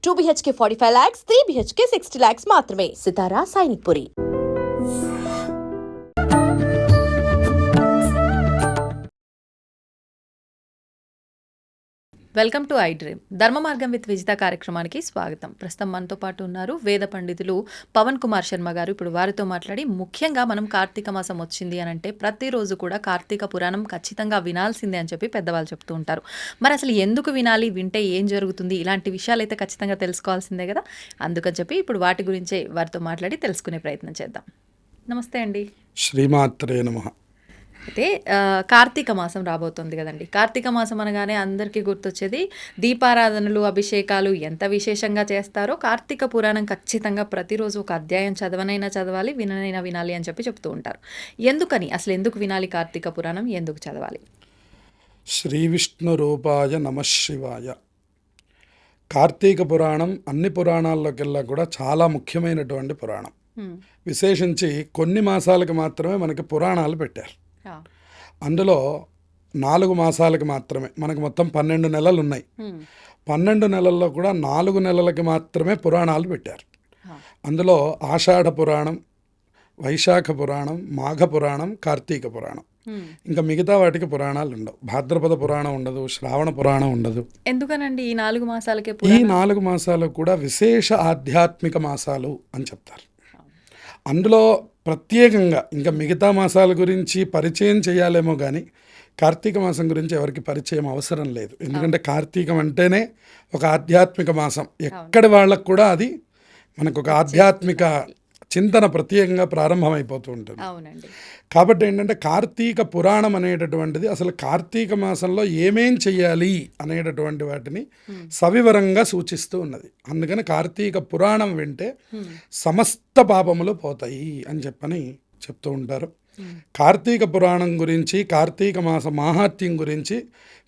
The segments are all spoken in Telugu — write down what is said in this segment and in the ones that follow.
2 BHK 45 lakhs, 3 BHK 60 lakhs మాత్రమే. Sitara Sainikpuri. Welcome to I dream. ధర్మ మార్గం విత్ విజిత కార్యక్రమానికి స్వాగతం. ప్రస్తుతం మనతో పాటు ఉన్నారు వేద పండితులు పవన్ కుమార్ శర్మ గారు. ఇప్పుడు వారితో మాట్లాడి ముఖ్యంగా మనం కార్తీక మాసం వచ్చింది అని అంటే ప్రతిరోజు కూడా కార్తీక పురాణం ఖచ్చితంగా వినాల్సిందే అని చెప్పి పెద్దవాళ్ళు చెప్తూ ఉంటారు. మరి అసలు ఎందుకు వినాలి, వింటే ఏం జరుగుతుంది, ఇలాంటి విషయాలు అయితే ఖచ్చితంగా తెలుసుకోవాల్సిందే కదా. అందుకని చెప్పి ఇప్పుడు వాటి గురించే వారితో మాట్లాడి తెలుసుకునే ప్రయత్నం చేద్దాం. నమస్తే అండి. శ్రీమాత్రే నమః. అయితే కార్తీక మాసం రాబోతుంది కదండి. కార్తీక మాసం అనగానే అందరికీ గుర్తొచ్చేది దీపారాధనలు, అభిషేకాలు ఎంత విశేషంగా చేస్తారో కార్తీక పురాణం ఖచ్చితంగా ప్రతిరోజు ఒక అధ్యాయం చదవనైనా చదవాలి, విననైనా వినాలి అని చెప్పి చెప్తూ ఉంటారు. ఎందుకని, అసలు ఎందుకు వినాలి కార్తీక పురాణం, ఎందుకు చదవాలి? శ్రీ విష్ణు రూపాయ నమః శివాయ. కార్తీక పురాణం అన్ని పురాణాల్లోకెల్లా కూడా చాలా ముఖ్యమైనటువంటి పురాణం. విశేషించి కొన్ని మాసాలకు మాత్రమే మనకి పురాణాలు పెట్టారు. అందులో 4 మాసాలకి మాత్రమే. మనకు మొత్తం 12 నెలలు ఉన్నాయి. 12 నెలల్లో కూడా 4 నెలలకి మాత్రమే పురాణాలు పెట్టారు. అందులో ఆషాఢ పురాణం, వైశాఖ పురాణం, మాఘ పురాణం, కార్తీక పురాణం. ఇంకా మిగతా వాటికి పురాణాలు ఉండవు. భాద్రపద పురాణం ఉండదు, శ్రావణ పురాణం ఉండదు. ఎందుకనండి ఈ 4 మాసాలకే? ఈ 4 మాసాలు కూడా విశేష ఆధ్యాత్మిక మాసాలు అని చెప్తారు. అందులో ప్రత్యేకంగా ఇంకా మిగతా మాసాల గురించి పరిచయం చేయాలేమో కానీ కార్తీక మాసం గురించి ఎవరికి పరిచయం అవసరం లేదు. ఎందుకంటే కార్తీకం అంటేనే ఒక ఆధ్యాత్మిక మాసం. ఎక్కడి వాళ్ళకు కూడా అది మనకు ఒక ఆధ్యాత్మిక చింతన ప్రత్యేకంగా ప్రారంభమైపోతూ ఉంటుంది. కాబట్టి ఏంటంటే కార్తీక పురాణం అనేటటువంటిది అసలు కార్తీక మాసంలో ఏమేం చెయ్యాలి అనేటటువంటి వాటిని సవివరంగా సూచిస్తూ ఉన్నది. అందుకని కార్తీక పురాణం వింటే సమస్త పాపములు పోతాయి అని చెప్పని చెప్తూ ఉంటారు. కార్తీక పురాణం గురించి, కార్తీక మాస మాహాత్మ్యం గురించి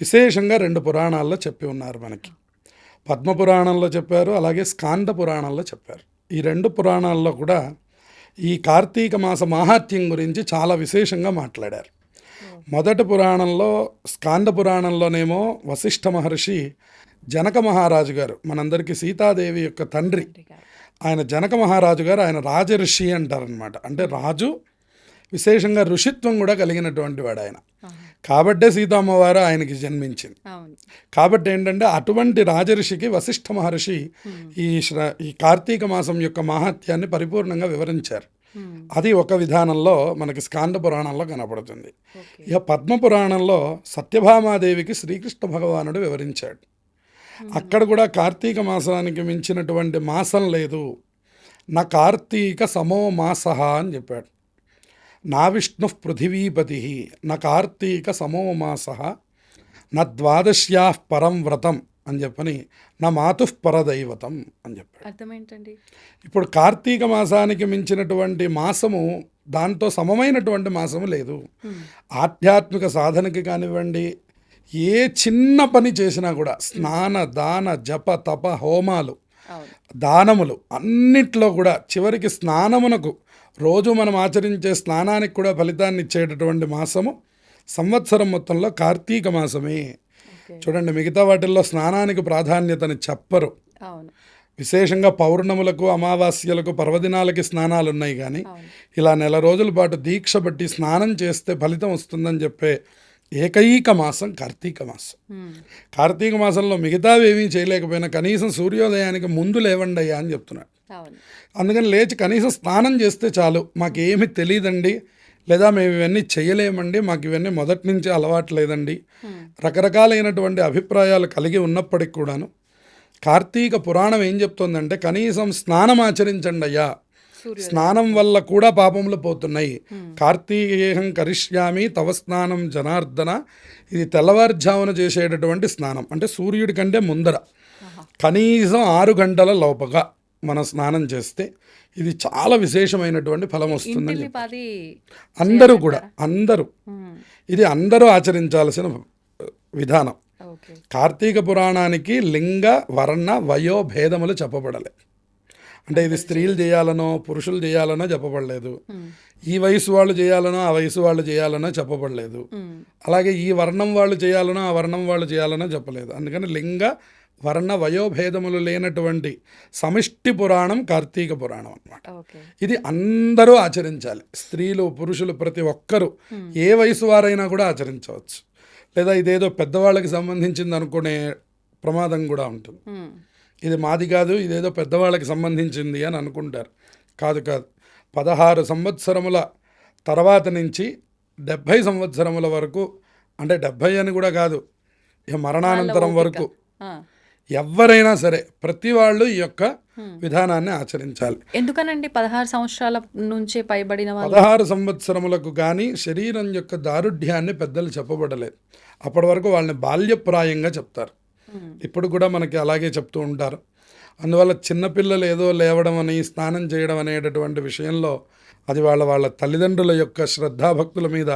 విశేషంగా 2 పురాణాల్లో చెప్పి ఉన్నారు మనకి. పద్మపురాణంలో చెప్పారు, అలాగే స్కాంద పురాణంలో చెప్పారు. ఈ 2 పురాణాల్లో కూడా ఈ కార్తీక మాస మాహాత్మ్యం గురించి చాలా విశేషంగా మాట్లాడారు. మొదటి పురాణంలో, స్కాంద పురాణంలోనేమో వశిష్ఠ మహర్షి జనక మహారాజు గారు, మనందరికీ సీతాదేవి యొక్క తండ్రి, ఆయన జనక మహారాజు గారు, ఆయన రాజఋషి అంటారనమాట. అంటే రాజు, విశేషంగా ఋషిత్వం కూడా కలిగినటువంటి వాడు ఆయన. కాబట్టే సీతమ్మవారు ఆయనకి జన్మించింది. కాబట్టి ఏంటంటే అటువంటి రాజఋషికి వశిష్ఠ మహర్షి ఈ కార్తీక మాసం యొక్క మహాత్యాన్ని పరిపూర్ణంగా వివరించారు. అది ఒక విధానంలో మనకి స్కాంద పురాణంలో కనపడుతుంది. ఇక పద్మ పురాణంలో సత్యభామాదేవికి శ్రీకృష్ణ భగవానుడు వివరించాడు. అక్కడ కూడా కార్తీక మాసానికి మించినటువంటి మాసం లేదు, నా కార్తీక సమో మాసః అని చెప్పాడు. నా విష్ణు పృథివీపతి నా కార్తీక సమో మాసః నా ద్వాదశ్యా పరం వ్రతం అని చెప్పని నా మాతుః పరదైవతం అని చెప్పాడు. అర్థమేంటండి? ఇప్పుడు కార్తీక మాసానికి మించినటువంటి మాసము, దాంతో సమమైనటువంటి మాసము లేదు. ఆధ్యాత్మిక సాధనకి కానివ్వండి, ఏ చిన్న పని చేసినా కూడా స్నాన, దాన, జప, తప, హోమాలు, దానములు అన్నిట్లో కూడా చివరికి స్నానమునకు, రోజు మనం ఆచరించే స్నానానికి కూడా ఫలితాన్ని ఇచ్చేటటువంటి మాసము సంవత్సరం మొత్తంలో కార్తీక మాసమే. చూడండి, మిగతా వాటిల్లో స్నానానికి ప్రాధాన్యతని చెప్పరు. విశేషంగా పౌర్ణములకు, అమావాస్యలకు, పర్వదినాలకి స్నానాలు ఉన్నాయి. కానీ ఇలా నెల రోజుల పాటు దీక్ష బట్టి స్నానం చేస్తే ఫలితం వస్తుందని చెప్పే ఏకైక మాసం కార్తీక మాసం. కార్తీక మాసంలో మిగతావి ఏమీ చేయలేకపోయినా కనీసం సూర్యోదయానికి ముందు లేవండి అయ్యా అని చెప్తున్నాడు. అందుకని లేచి కనీసం స్నానం చేస్తే చాలు, మాకేమీ తెలియదండి, లేదా మేము ఇవన్నీ చేయలేమండి, మాకు ఇవన్నీ మొదటి నుంచి అలవాటు లేదండి, రకరకాలైనటువంటి అభిప్రాయాలు కలిగి ఉన్నప్పటికి కూడాను కార్తీక పురాణం ఏం చెప్తుందంటే కనీసం స్నానం ఆచరించండి అయ్యా, స్నానం వల్ల కూడా పాపములు పోతున్నాయి. కార్తీకేహం కరిష్యామి తవ స్నానం జనార్దన. ఇది తెల్లవారుజామున చేసేటటువంటి స్నానం. అంటే సూర్యుడి కంటే ముందర కనీసం 6 గంటల లోపగా మనం స్నానం చేస్తే ఇది చాలా విశేషమైనటువంటి ఫలం వస్తుందని అందరూ కూడా ఇది అందరూ ఆచరించాల్సిన విధానం. కార్తీక పురాణానికి లింగ, వర్ణ, వయో భేదములు చెప్పబడలేదు. అంటే ఇది స్త్రీలు చేయాలనో పురుషులు చేయాలనో చెప్పబడలేదు. ఈ వయసు వాళ్ళు చేయాలనో ఆ వయసు వాళ్ళు చేయాలనో చెప్పబడలేదు. అలాగే ఈ వర్ణం వాళ్ళు చేయాలనో ఆ వర్ణం వాళ్ళు చేయాలనో చెప్పలేదు. అందుకని లింగ, వర్ణ వయోభేదములు లేనటువంటి సమిష్టి పురాణం కార్తీక పురాణం అన్నమాట. ఓకే. ఇది అందరూ ఆచరించాలి. స్త్రీలు పురుషులు ప్రతి ఒక్కరూ ఏ వయసు వారైనా కూడా ఆచరించవచ్చు. లేదా ఇదేదో పెద్దవాళ్ళకి సంబంధించింది అనుకునే ప్రమాదం కూడా ఉంటుంది. ఇది మాది కాదు, ఇదేదో పెద్దవాళ్ళకి సంబంధించింది అని అనుకుంటారు. కాదు కాదు, 16 సంవత్సరముల తర్వాత నుంచి 70 సంవత్సరముల వరకు, అంటే 70 అని కూడా కాదు, ఇక మరణానంతరం వరకు ఎవరైనా సరే ప్రతి వాళ్ళు ఈ యొక్క విధానాన్ని ఆచరించాలి. ఎందుకనండి 16 సంవత్సరాల నుంచే పైబడిన వాళ్ళు? 16 సంవత్సరములకు కానీ శరీరం యొక్క దారుఢ్యాన్ని పెద్దలు చెప్పబడలేదు. అప్పటి వరకు వాళ్ళని బాల్యప్రాయంగా చెప్తారు. ఇప్పుడు కూడా మనకి అలాగే చెప్తూ ఉంటారు. అందువల్ల చిన్నపిల్లలు ఏదో లేవడం అని స్నానం చేయడం అనేటటువంటి విషయంలో అది వాళ్ళ తల్లిదండ్రుల యొక్క శ్రద్ధాభక్తుల మీద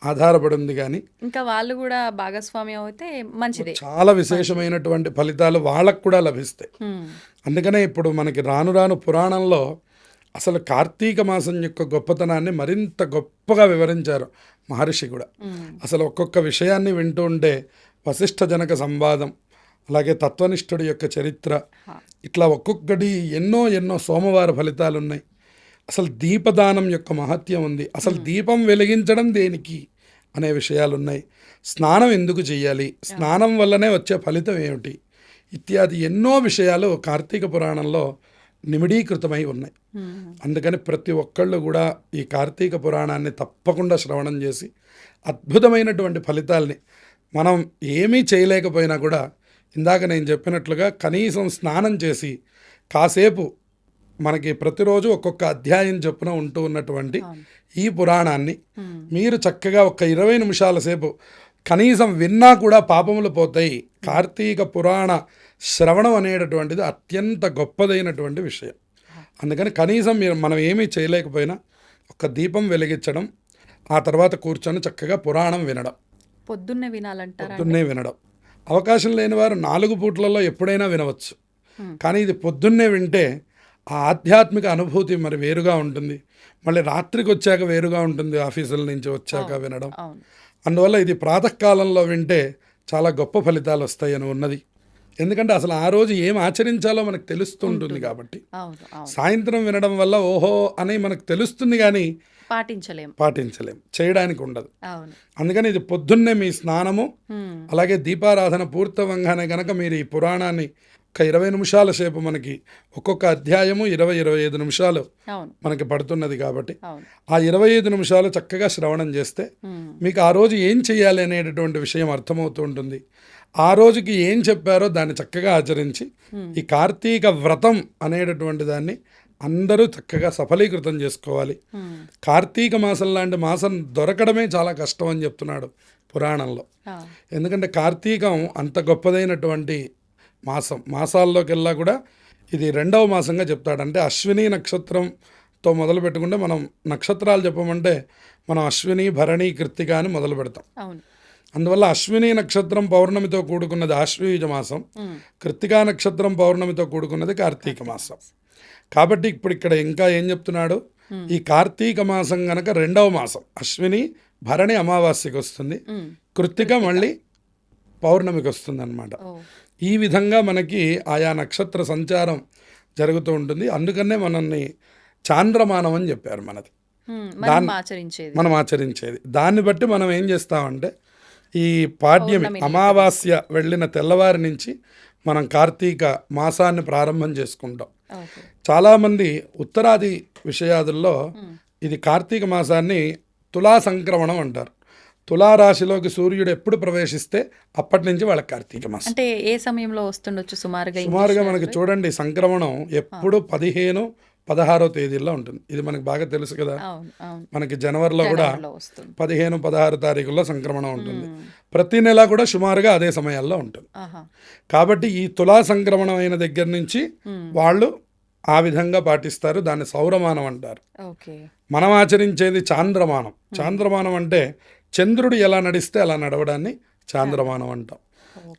ఆధారపడి ఉంది. కానీ ఇంకా వాళ్ళు కూడా భాగస్వామ్యం అయితే మంచిదే, చాలా విశేషమైనటువంటి ఫలితాలు వాళ్ళకు కూడా లభిస్తాయి. అందుకనే ఇప్పుడు మనకి రాను రాను పురాణంలో అసలు కార్తీక మాసం యొక్క గొప్పతనాన్ని మరింత గొప్పగా వివరించారు మహర్షి కూడా. అసలు ఒక్కొక్క విషయాన్ని వింటూ ఉంటే వశిష్ఠ జనక సంవాదం, అలాగే తత్వనిష్ఠుడి యొక్క చరిత్ర, ఇట్లా ఒక్కొక్కటి ఎన్నో ఎన్నో సోమవార ఫలితాలు ఉన్నాయి. అసలు దీపదానం యొక్క మహత్యం ఉంది. అసలు దీపం వెలిగించడం దేనికి అనే విషయాలు ఉన్నాయి. స్నానం ఎందుకు చేయాలి, స్నానం వల్లనే వచ్చే ఫలితం ఏమిటి, ఇత్యాది ఎన్నో విషయాలు కార్తీక పురాణంలో నిమిడీకృతమై ఉన్నాయి. అందుకని ప్రతి ఒక్కళ్ళు కూడా ఈ కార్తీక పురాణాన్ని తప్పకుండా శ్రవణం చేసి అద్భుతమైనటువంటి ఫలితాల్ని, మనం ఏమీ చేయలేకపోయినా కూడా ఇందాక నేను చెప్పినట్లుగా కనీసం స్నానం చేసి కాసేపు మనకి ప్రతిరోజు ఒక్కొక్క అధ్యాయం చొప్పున ఉంటూ ఉన్నటువంటి ఈ పురాణాన్ని మీరు చక్కగా ఒక 20 నిమిషాల సేపు కనీసం విన్నా కూడా పాపములు పోతాయి. కార్తీక పురాణ శ్రవణం అనేటటువంటిది అత్యంత గొప్పదైనటువంటి విషయం. అందుకని కనీసం మనం ఏమీ చేయలేకపోయినా ఒక దీపం వెలిగించడం, ఆ తర్వాత కూర్చొని చక్కగా పురాణం వినడం, పొద్దున్నే వినాలంటారా? పొద్దున్నే వినడం. అవకాశం లేని వారు 4 పూట్లలో ఎప్పుడైనా వినవచ్చు. కానీ ఇది పొద్దున్నే వింటే ఆ ఆధ్యాత్మిక అనుభూతి మరి వేరుగా ఉంటుంది. మళ్ళీ రాత్రికి వచ్చాక వేరుగా ఉంటుంది, ఆఫీసుల నుంచి వచ్చాక వినడం. అందువల్ల ఇది ప్రాతకాలంలో వింటే చాలా గొప్ప ఫలితాలు వస్తాయని ఉన్నది. ఎందుకంటే అసలు ఆ రోజు ఏం ఆచరించాలో మనకు తెలుస్తుంటుంది కాబట్టి. సాయంత్రం వినడం వల్ల ఓహో అని మనకు తెలుస్తుంది, కానీ పాటించలేం, చేయడానికి ఉండదు. అందుకని ఇది పొద్దున్నే మీ స్నానము, అలాగే దీపారాధన పూర్తవంగానే గనక మీరు ఈ పురాణాన్ని ఒక 20 నిమిషాల సేపు, మనకి ఒక్కొక్క అధ్యాయము 20-25 నిమిషాలు మనకి పడుతున్నది కాబట్టి ఆ 25 నిమిషాలు చక్కగా శ్రవణం చేస్తే మీకు ఆ రోజు ఏం చేయాలి అనేటటువంటి విషయం అర్థమవుతూ ఉంటుంది. ఆ రోజుకి ఏం చెప్పారో దాన్ని చక్కగా ఆచరించి ఈ కార్తీక వ్రతం అనేటటువంటి దాన్ని అందరూ చక్కగా సఫలీకృతం చేసుకోవాలి. కార్తీక మాసం లాంటి మాసం దొరకడమే చాలా కష్టం అని చెప్తున్నాడు పురాణంలో. ఎందుకంటే కార్తీకం అంత గొప్పదైనటువంటి మాసం. మాసాల్లోకెల్లా కూడా ఇది 2వ మాసంగా చెప్తాడు. అంటే అశ్విని నక్షత్రంతో మొదలు పెట్టుకుంటే, మనం నక్షత్రాలు చెప్పమంటే మనం అశ్విని, భరణి, కృత్తిక అని మొదలు పెడతాం. అందువల్ల అశ్విని నక్షత్రం పౌర్ణమితో కూడుకున్నది ఆశ్వయుజ మాసం, కృత్తికా నక్షత్రం పౌర్ణమితో కూడుకున్నది కార్తీక మాసం. కాబట్టి ఇప్పుడు ఇక్కడ ఇంకా ఏం చెప్తున్నాడు, ఈ కార్తీక మాసం గనక 2వ మాసం, అశ్విని భరణి అమావాస్యకి వస్తుంది, కృత్తిక మళ్ళీ పౌర్ణమికి వస్తుంది అన్నమాట. ఈ విధంగా మనకి ఆయా నక్షత్ర సంచారం జరుగుతూ ఉంటుంది. అందుకనే మనల్ని చాంద్రమానం అని చెప్పారు. మనది మనం ఆచరించేది. దాన్ని బట్టి మనం ఏం చేస్తామంటే ఈ పాడ్యమి అమావాస్య వెళ్ళిన తెల్లవారి నుంచి మనం కార్తీక మాసాన్ని ప్రారంభం చేసుకుంటాం. చాలామంది ఉత్తరాది విషయాదుల్లో ఇది కార్తీక మాసాన్ని తులా సంక్రమణం అంటారు. తులారాశిలోకి సూర్యుడు ఎప్పుడు ప్రవేశిస్తే అప్పటి నుంచి వాళ్ళకి కార్తీక మాసం. అంటే ఏ సమయంలో వస్తుండొచ్చు సుమారుగా? మనకి చూడండి, సంక్రమణం ఎప్పుడు 15-16 తేదీల్లో ఉంటుంది. ఇది మనకి బాగా తెలుసు కదా. మనకి జనవరిలో కూడా 15-16 తారీఖుల్లో సంక్రమణం ఉంటుంది. ప్రతి నెల కూడా సుమారుగా అదే సమయాల్లో ఉంటుంది. కాబట్టి ఈ తులా సంక్రమణం అయిన దగ్గర నుంచి వాళ్ళు ఆ విధంగా పాటిస్తారు. దాన్ని సౌరమానం అంటారు. మనం ఆచరించేది చాంద్రమానం. చాంద్రమానం అంటే చంద్రుడు ఎలా నడిస్తే అలా నడవడాన్ని చాంద్రమానం అంటాం.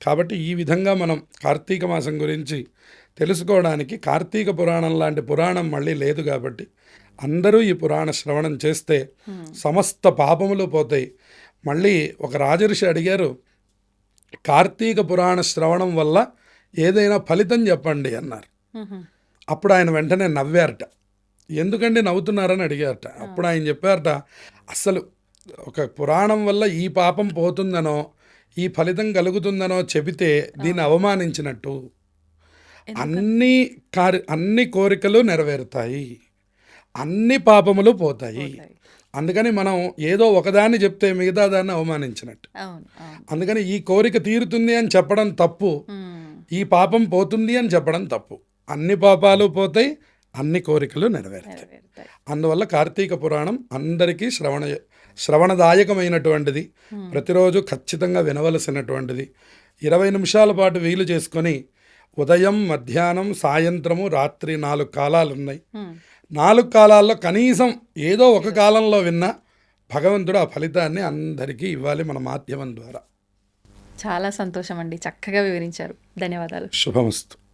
కాబట్టి ఈ విధంగా మనం కార్తీక మాసం గురించి తెలుసుకోవడానికి, కార్తీక పురాణం లాంటి పురాణం మళ్ళీ లేదు కాబట్టి అందరూ ఈ పురాణ శ్రవణం చేస్తే సమస్త పాపములు పోతాయి. మళ్ళీ ఒక రాజర్షి అడిగారు, కార్తీక పురాణ శ్రవణం వల్ల ఏదైనా ఫలితం చెప్పండి అన్నారు. అప్పుడు ఆయన వెంటనే నవ్వారట. ఎందుకండి నవ్వుతున్నారని అడిగారట. అప్పుడు ఆయన చెప్పారట, అసలు ఒక పురాణం వల్ల ఈ పాపం పోతుందనో ఈ ఫలితం కలుగుతుందనో చెబితే దీన్ని అవమానించినట్టు. అన్ని కోరికలు నెరవేరుతాయి, అన్ని పాపములు పోతాయి. అందుకని మనం ఏదో ఒకదాన్ని చెప్తే మిగతా దాన్ని అవమానించినట్టు. అందుకని ఈ కోరిక తీరుతుంది అని చెప్పడం తప్పు, ఈ పాపం పోతుంది అని చెప్పడం తప్పు. అన్ని పాపాలు పోతాయి, అన్ని కోరికలు నెరవేరుతాయి. అందువల్ల కార్తీక పురాణం అందరికీ శ్రవణదాయకమైనటువంటిది. ప్రతిరోజు ఖచ్చితంగా వినవలసినటువంటిది. 20 నిమిషాల పాటు వీలు చేసుకొని ఉదయం, మధ్యాహ్నం, సాయంత్రము, రాత్రి 4 కాలాలు ఉన్నాయి. 4 కాలాల్లో కనీసం ఏదో ఒక కాలంలో విన్నా భగవంతుడు ఆ ఫలితాన్ని అందరికీ ఇవ్వాలి మన మాధ్యమం ద్వారా. చాలా సంతోషం అండి, చక్కగా వివరించారు. ధన్యవాదాలు. శుభమస్తు.